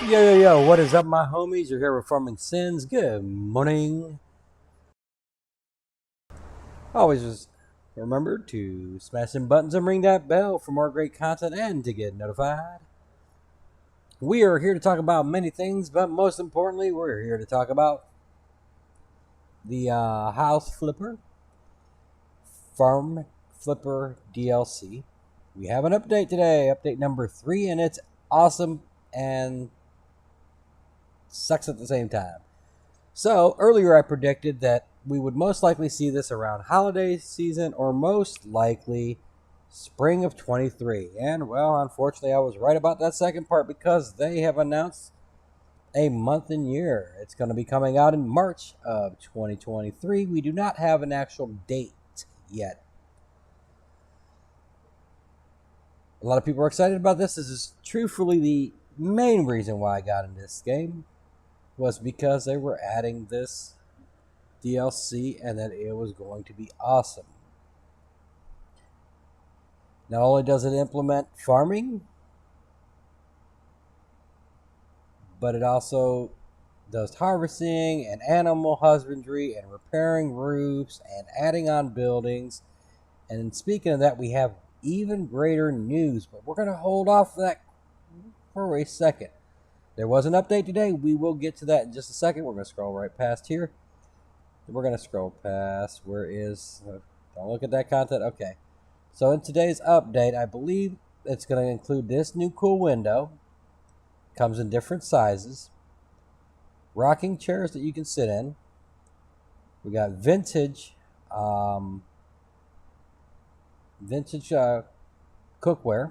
Yo, what is up, my homies? You're here with Farming Sinz. Good morning. Always just remember to smash some buttons and ring that bell for more great content and to get notified. We are here to talk about many things, but most importantly, we're here to talk about the House Flipper, Farm Flipper DLC. We have an update today, update number 3, and it's awesome and sucks at the same time. So earlier I predicted that we would most likely see this around holiday season or most likely spring of 23. And well, unfortunately I was right about that second part because they have announced a month and year. It's going to be coming out in March of 2023. We do not have an actual date yet. A lot of people are excited about this. This is truthfully the main reason why I got into this game, was because they were adding this DLC and that it was going to be awesome. Not only does it implement farming, but it also does harvesting and animal husbandry and repairing roofs and adding on buildings. And speaking of that, we have even greater news, but we're going to hold off that for a second. There was an update today. We will get to that in just a second. We're going to scroll right past here. We're going to scroll past. Where is... don't look at that content. Okay. So in today's update, I believe it's going to include this new cool window. Comes in different sizes. Rocking chairs that you can sit in. We got vintage... vintage cookware.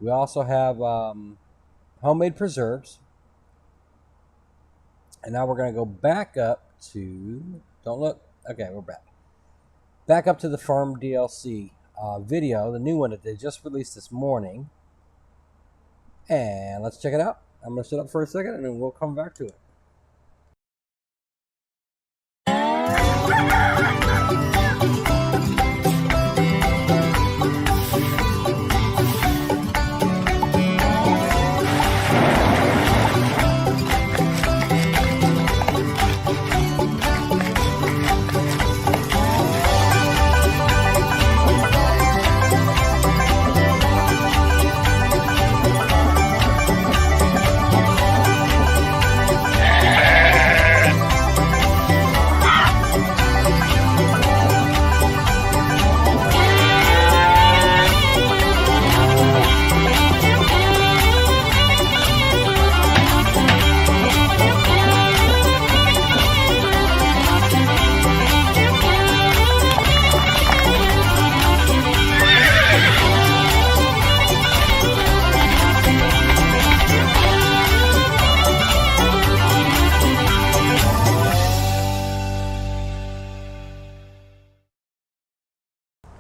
We also have... homemade preserves. And now we're going to go back up to... don't look. Okay, we're back. Back up to the Farm DLC video, the new one that they just released this morning. And let's check it out. I'm going to sit up for a second and then we'll come back to it.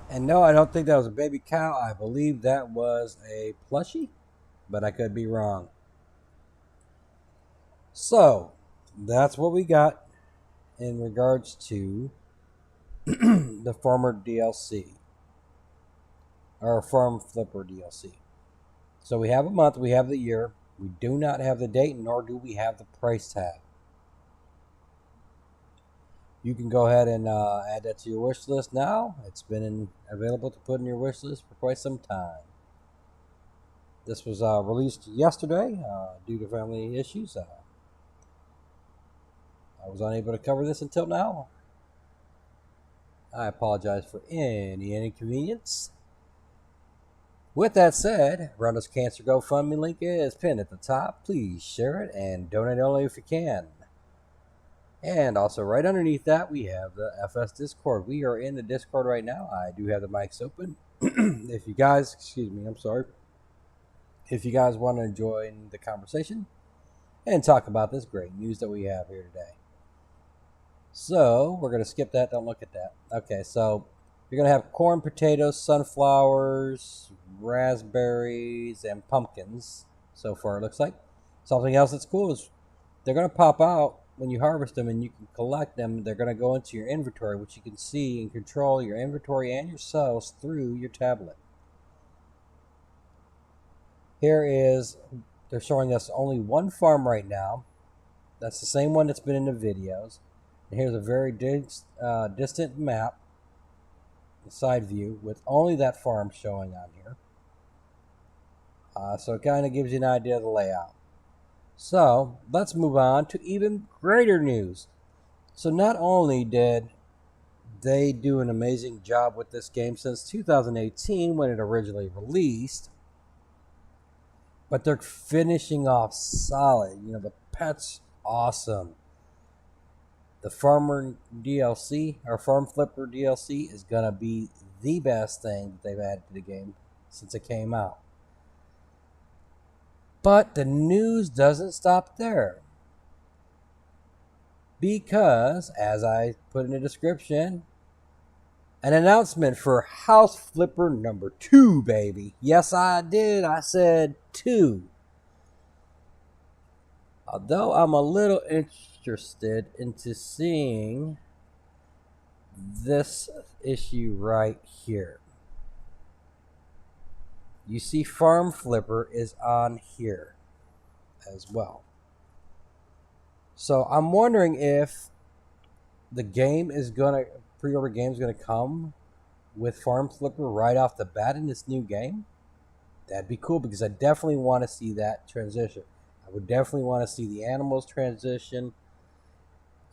And no, I don't think that was a baby cow. I believe that was a plushie, but I could be wrong. So, that's what we got in regards to the Farmer DLC. Or Farm Flipper DLC. So we have a month, we have the year. We do not have the date, nor do we have the price tag. You can go ahead and add that to your wish list now. It's been available to put in your wish list for quite some time. This was released yesterday due to family issues. I was unable to cover this until now. I apologize for any inconvenience. With that said, Ronda's Cancer GoFundMe link is pinned at the top. Please share it and donate only if you can. And also right underneath that, we have the FS Discord. We are in the Discord right now. I do have the mics open. If you guys, excuse me, I'm sorry. If you guys want to join the conversation and talk about this great news that we have here today. So, we're going to skip that. Don't look at that. Okay, so you're going to have corn, potatoes, sunflowers, raspberries, and pumpkins. So far, it looks like. Something else that's cool is they're going to pop out when you harvest them and you can collect them. They're going to go into your inventory, which you can see and control your inventory and your sales through your tablet. Here is They're showing us only one farm right now. That's the same one that's been in the videos. And here's a very distant map, the side view, with only that farm showing on here. So it kind of gives you an idea of the layout. So let's move on to even greater news. So not only did they do an amazing job with this game since 2018 when it originally released, but they're finishing off solid. You know, the pet's awesome. The Farmer DLC, or Farm Flipper DLC, is going to be the best thing that they've added to the game since it came out. But the news doesn't stop there. Because, as I put in the description, an announcement for House Flipper number 2, baby. Yes, I did. I said 2. Although I'm a little interested into seeing this issue right here. You see Farm Flipper is on here as well. So I'm wondering if the game is going to, pre-order game is going to come with Farm Flipper right off the bat in this new game. That'd be cool because I definitely want to see that transition. I would definitely want to see the animals transition.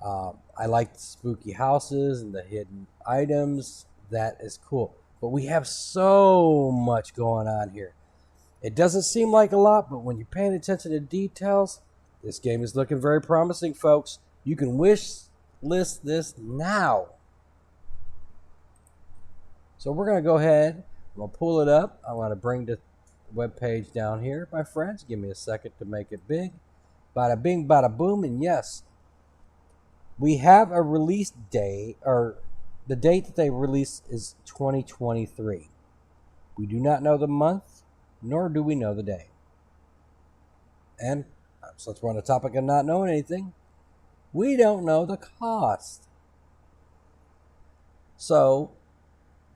I like the spooky houses and the hidden items. That is cool. But we have so much going on here. It doesn't seem like a lot, but when you're paying attention to details, this game is looking very promising, folks. You can wish list this now. So we're going to go ahead. I'm going to pull it up. I want to bring the web page down here, my friends. Give me a second to make it big. Bada bing, bada boom. And yes, we have a release date, or the date that they release is 2023. We do not know the month, nor do we know the day. And since we're on the topic of not knowing anything, we don't know the cost. So,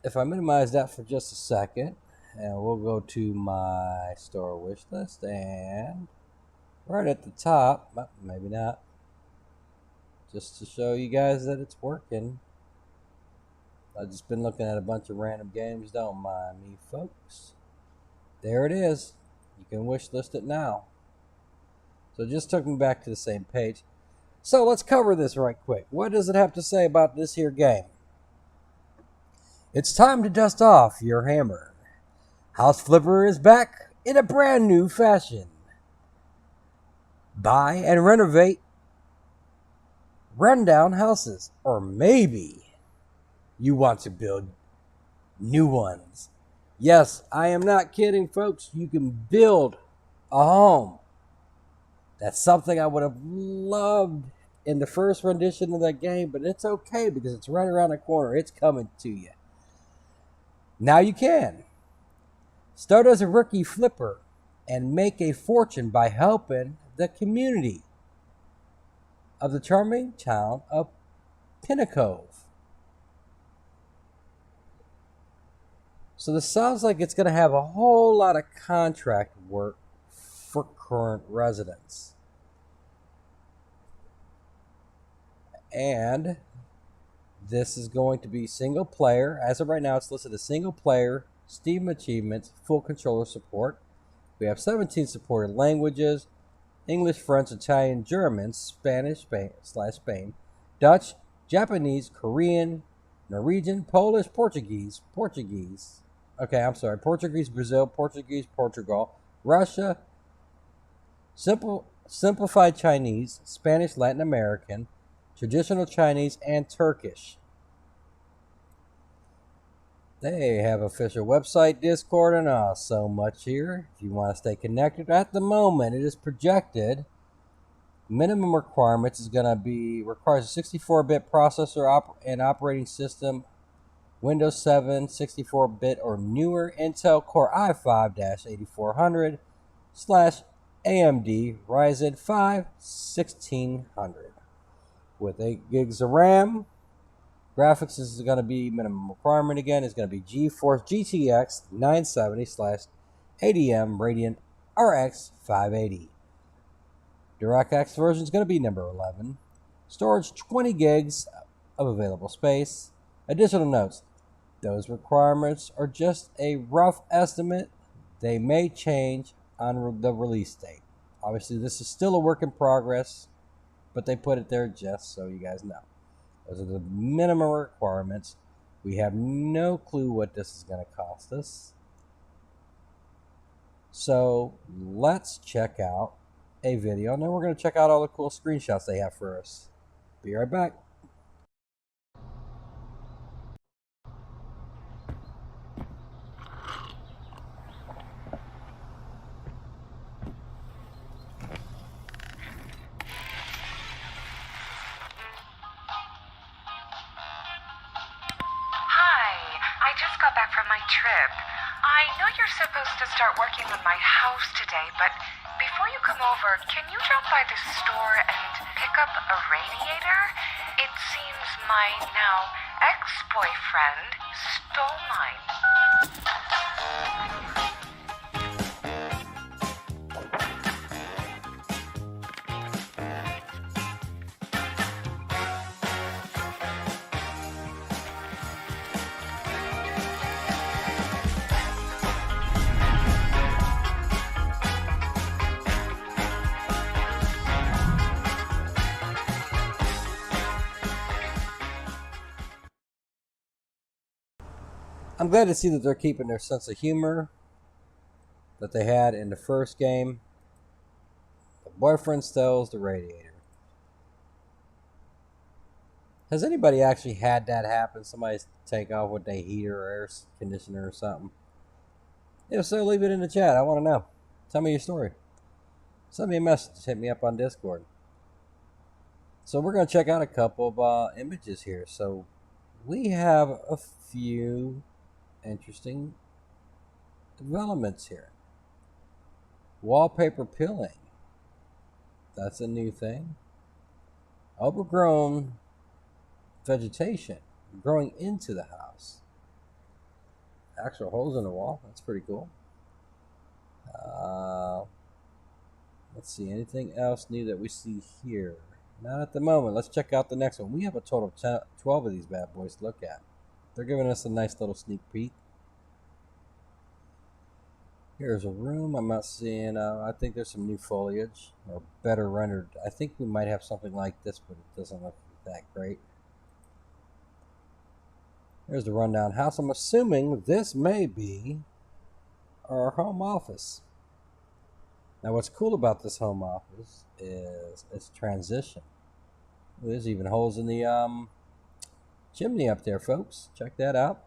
if I minimize that for just a second, and we'll go to my store wish list, and right at the top, well, maybe not, just to show you guys that it's working. I've just been looking at a bunch of random games, don't mind me, folks. There it is. You can wish list it now. So it just took me back to the same page. So let's cover this right quick. What does it have to say about this here game? It's time to dust off your hammer. House Flipper is back in a brand new fashion. Buy and renovate rundown houses. Or maybe you want to build new ones. Yes, I am not kidding, folks. You can build a home. That's something I would have loved in the first rendition of that game, but it's okay because it's right around the corner. It's coming to you. Now you can. Start as a rookie flipper and make a fortune by helping the community of the charming town of Pinnacove. So this sounds like it's going to have a whole lot of contract work for current residents. And this is going to be single player. As of right now, it's listed as single player, Steam achievements, full controller support. We have 17 supported languages: English, French, Italian, German, Spanish, Spain, Dutch, Japanese, Korean, Norwegian, Polish, Portuguese. Portuguese, Brazil, Portuguese, Portugal, Russia, simplified Chinese, Spanish, Latin American, traditional Chinese, and Turkish. They have official website, Discord, and so much here. If you want to stay connected, at the moment it is projected minimum requirements is going to be requires a 64-bit processor and operating system, Windows 7, 64-bit or newer, Intel Core i5-8400 / AMD Ryzen 5 1600 with 8 gigs of RAM. Graphics is going to be minimum requirement again. Is going to be GeForce GTX 970 / ADM Radeon RX 580. DirectX version is going to be number 11. Storage 20 gigs of available space. Additional notes. Those requirements are just a rough estimate. They may change on the release date. Obviously, this is still a work in progress, but they put it there just so you guys know. Those are the minimum requirements. We have no clue what this is going to cost us. So let's check out a video, and then we're going to check out all the cool screenshots they have for us. Be right back. I just got back from my trip. I know you're supposed to start working on my house today, but before you come over, can you drop by the store and pick up a radiator? It seems my now ex-boyfriend stole mine. I'm glad to see that they're keeping their sense of humor that they had in the first game. The boyfriend steals the radiator. Has anybody actually had that happen? Somebody take off with their heater or air conditioner or something? If so, leave it in the chat. I want to know. Tell me your story. Send me a message. Hit me up on Discord. So we're going to check out a couple of images here. So we have a few interesting developments here. Wallpaper peeling. That's a new thing. Overgrown vegetation growing into the house. Actual holes in the wall. That's pretty cool. Let's see. Anything else new that we see here? Not at the moment. Let's check out the next one. We have a total of 12 of these bad boys to look at. They're giving us a nice little sneak peek. Here's a room. I'm not seeing, I think there's some new foliage, or better rendered. I think we might have something like this, but it doesn't look that great. Here's the rundown house. I'm assuming this may be our home office. Now what's cool about this home office is its transition. There's even holes in the chimney up there, folks. Check that out.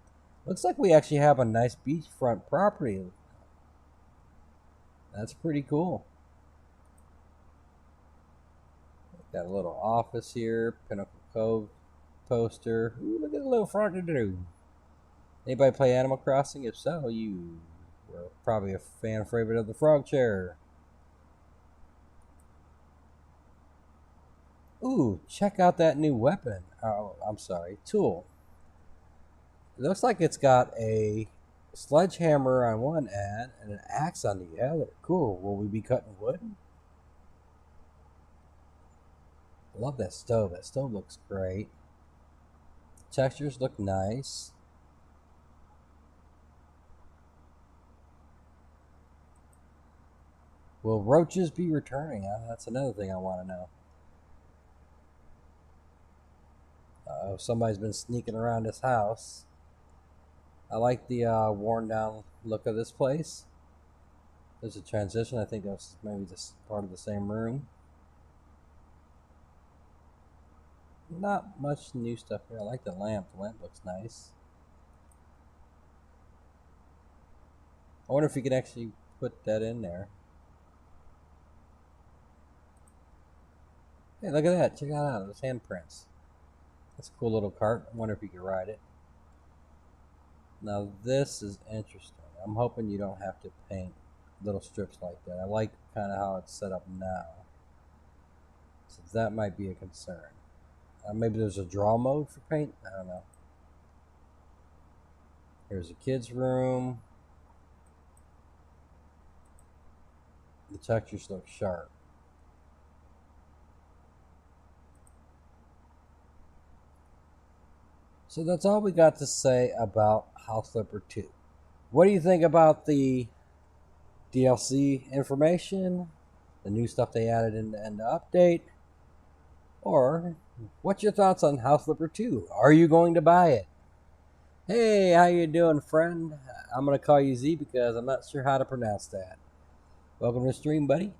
Looks like we actually have a nice beachfront property. That's pretty cool. Got a little office here, Pinnacle Cove poster. Ooh, look at the little frog-a-doo. Anybody play Animal Crossing? If so, you were probably a fan favorite of the frog chair. Ooh, check out that new weapon. Oh, I'm sorry, tool. It looks like it's got a sledgehammer on one end and an axe on the other. Cool. Will we be cutting wood? I love that stove. That stove looks great. Textures look nice. Will roaches be returning? That's another thing I want to know. Somebody's been sneaking around this house. I like the worn down look of this place. There's a transition. I think that's maybe just part of the same room. Not much new stuff here. I like the lamp. The lamp looks nice. I wonder if we can actually put that in there. Hey, look at that. Check that out. Those handprints. That's a cool little cart. I wonder if you could ride it. Now this is interesting. I'm hoping you don't have to paint little strips like that. I like kind of how it's set up now. So that might be a concern. Maybe there's a draw mode for paint. I don't know. Here's a kid's room. The textures look sharp. So that's all we got to say about House Flipper 2. What do you think about the DLC information, the new stuff they added in the update? Or what's your thoughts on House Flipper 2? Are you going to buy it? Hey, how you doing, friend? I'm going to call you Z because I'm not sure how to pronounce that. Welcome to the stream, buddy.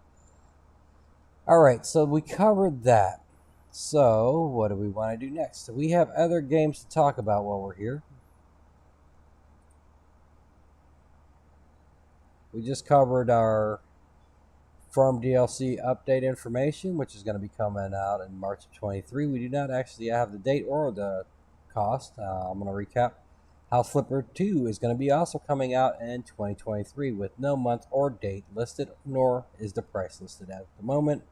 Alright, so we covered that. So, what do we want to do next? So we have other games to talk about while we're here. We just covered our Farm DLC update information, which is going to be coming out in March of 23. We do not actually have the date or the cost. I'm going to recap. House Flipper 2 is going to be also coming out in 2023 with no month or date listed, nor is the price listed at the moment.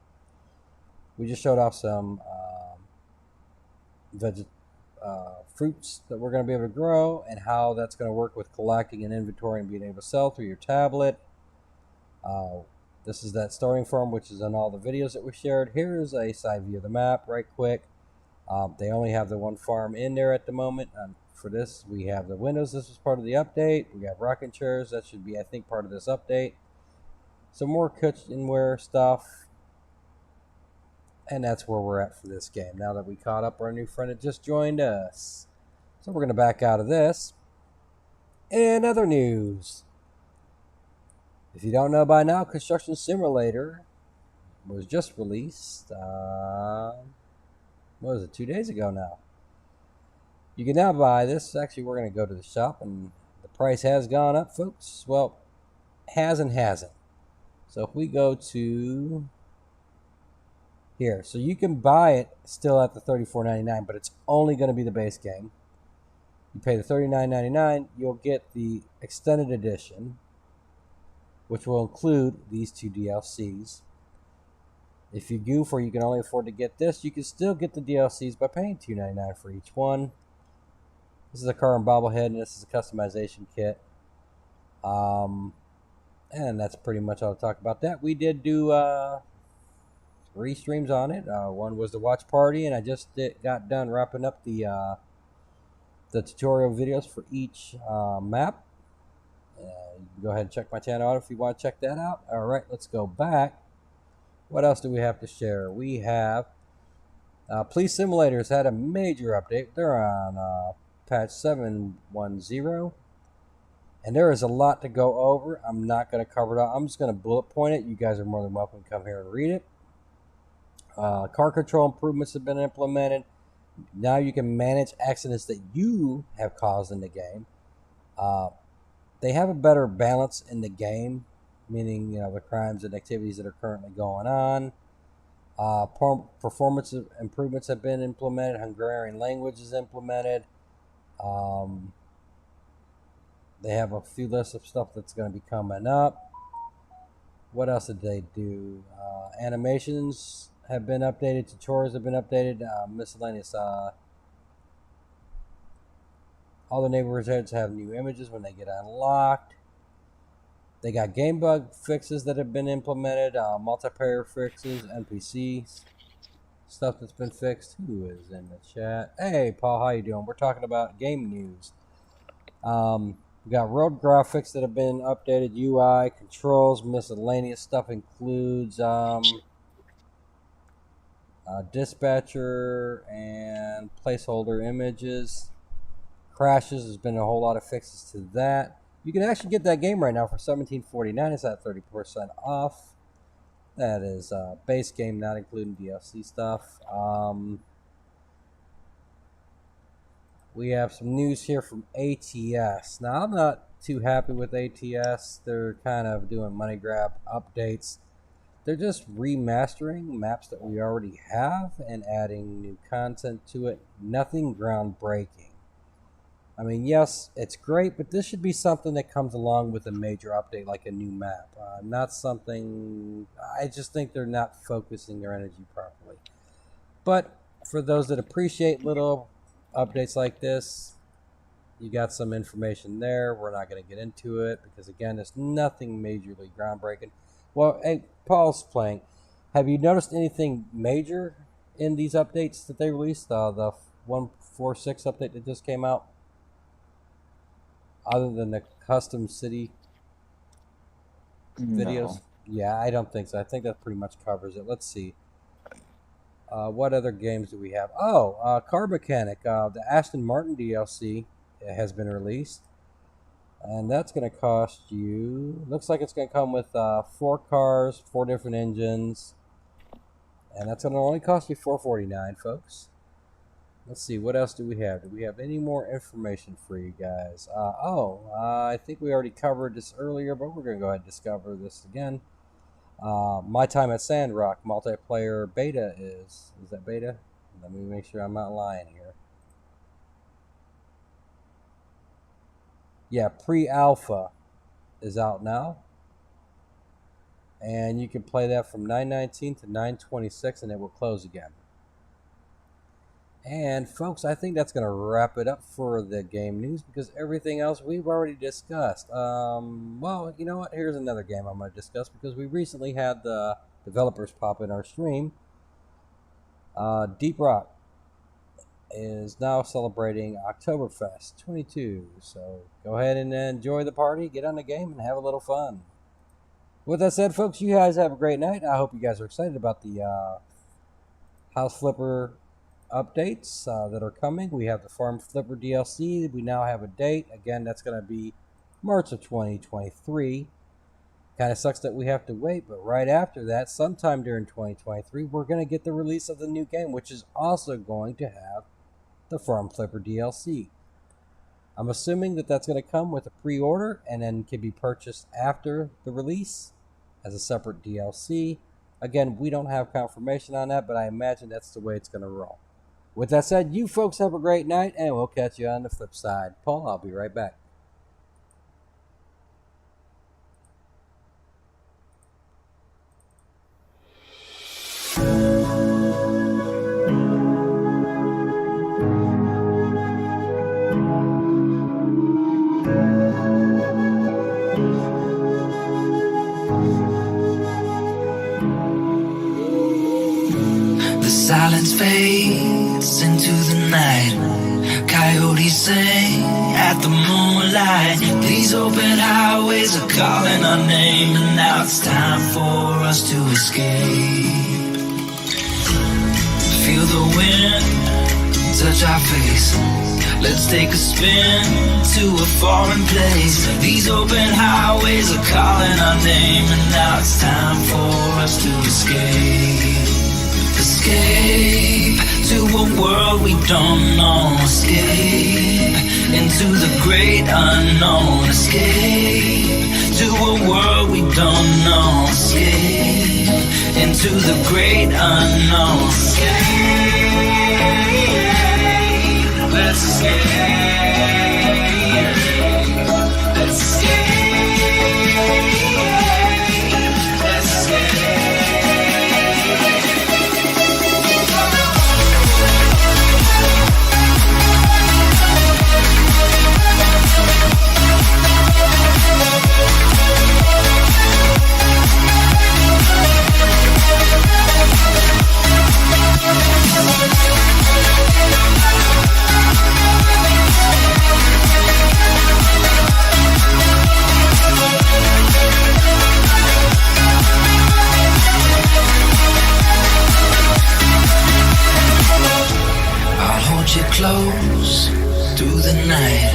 We just showed off some fruits that we're going to be able to grow and how that's going to work with collecting an inventory and being able to sell through your tablet. This is that starting farm, which is in all the videos that we shared. Here is a side view of the map right quick. They only have the one farm in there at the moment. For this, we have the windows. This was part of the update. We have rocking chairs. That should be, I think, part of this update. Some more kitchenware stuff. And that's where we're at for this game. Now that we caught up our new friend that just joined us. So we're going to back out of this. In other news, if you don't know by now, Construction Simulator was just released. What was it, 2 days ago now? You can now buy this. Actually, we're going to go to the shop, and the price has gone up, folks. Well, has and hasn't. So if we go to here, so you can buy it still at the $34.99, but it's only going to be the base game. You pay the $39.99, you'll get the extended edition, which will include these 2 DLCs. If you goof or you can only afford to get this, you can still get the DLCs by paying $2.99 for each one. This is a car and bobblehead, and this is a customization kit. And that's pretty much all to talk about that. We did do 3 streams on it. One was the watch party, and I just got done wrapping up the tutorial videos for each map. You can go ahead and check my channel out if you want to check that out. All right, let's go back. What else do we have to share? We have Police Simulators had a major update. They're on patch 7.10. And there is a lot to go over. I'm not going to cover it all. I'm just going to bullet point it. You guys are more than welcome to come here and read it. Car control improvements have been implemented. Now you can manage accidents that you have caused in the game. They have a better balance in the game, meaning the crimes and activities that are currently going on. Performance improvements have been implemented. Hungarian language is implemented. They have a few lists of stuff that's going to be coming up. What else did they do? Animations have been updated. Tutorials have been updated. Miscellaneous. All the neighborhoods have new images when they get unlocked. They got game bug fixes that have been implemented. Multiplayer fixes, NPCs. Stuff that's been fixed. Who is in the chat? Hey, Paul, how you doing? We're talking about game news. We got road graphics that have been updated, UI, controls, miscellaneous stuff includes dispatcher and placeholder images. Crashes, there's been a whole lot of fixes to that. You can actually get that game right now for $17.49. It's at 30% off. That is base game, not including DLC stuff. We have some news here from ATS. Now, I'm not too happy with ATS. They're kind of doing money grab updates. They're just remastering maps that we already have and adding new content to it. Nothing groundbreaking. I mean, yes, it's great, but this should be something that comes along with a major update, like a new map. Not something... I just think they're not focusing their energy properly. But for those that appreciate little updates like this, you got some information there. We're not going to get into it because, again, it's nothing majorly groundbreaking. Well, hey, Paul's playing. Have you noticed anything major in these updates that they released? The 146 update that just came out, other than the custom city videos? No. Yeah, I don't think so. I think that pretty much covers it. Let's see. What other games do we have? Oh, Car Mechanic. The Aston Martin DLC has been released. And that's going to cost you... Looks like it's going to come with 4 cars, 4 different engines. And that's going to only cost you $449, folks. Let's see, what else do we have? Do we have any more information for you guys? I think we already covered this earlier, but we're going to go ahead and discover this again. My Time at Sandrock multiplayer beta is that beta? Let me make sure I'm not lying here. Yeah, pre-alpha is out now. And you can play that from 9/19 to 9/26, and it will close again. And folks, I think that's going to wrap it up for the game news, because everything else we've already discussed. Well, you know what? Here's another game I'm going to discuss, because we recently had the developers pop in our stream. Deep Rock is now celebrating Oktoberfest 22. So go ahead and enjoy the party, get on the game, and have a little fun. With that said, folks, you guys have a great night. I hope you guys are excited about the House Flipper updates that are coming. We have the Farm Flipper DLC. We now have a date. Again, that's going to be March of 2023. Kind of sucks that we have to wait, but right after that, sometime during 2023, we're going to get the release of the new game, which is also going to have the Farm Flipper DLC. I'm assuming that that's going to come with a pre-order and then can be purchased after the release as a separate DLC. Again, we don't have confirmation on that, but I imagine that's the way it's going to roll. With that said, you folks have a great night, and we'll catch you on the flip side. Paul, I'll be right back. Silence fades into the night. Coyotes sing at the moonlight. These open highways are calling our name, and now it's time for us to escape. Feel the wind touch our face. Let's take a spin to a foreign place. These open highways are calling our name, and now it's time for us to escape. Escape to a world we don't know. Escape into the great unknown. Escape to a world we don't know. Escape into the great unknown. Escape, let's escape. Let's escape. Let's escape. Close through the night.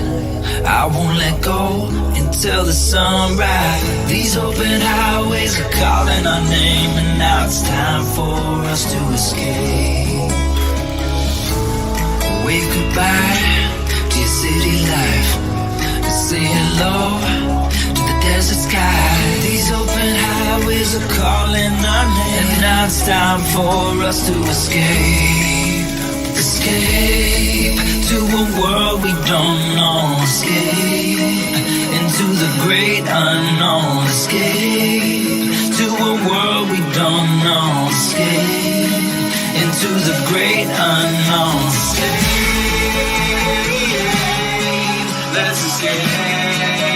I won't let go until the sunrise. These open highways are calling our name, and now it's time for us to escape. Wave goodbye to your city life, and say hello to the desert sky. These open highways are calling our name, and now it's time for us to escape. Escape to a world we don't know. Escape into the great unknown. Escape to a world we don't know. Escape into the great unknown. Escape, let's escape.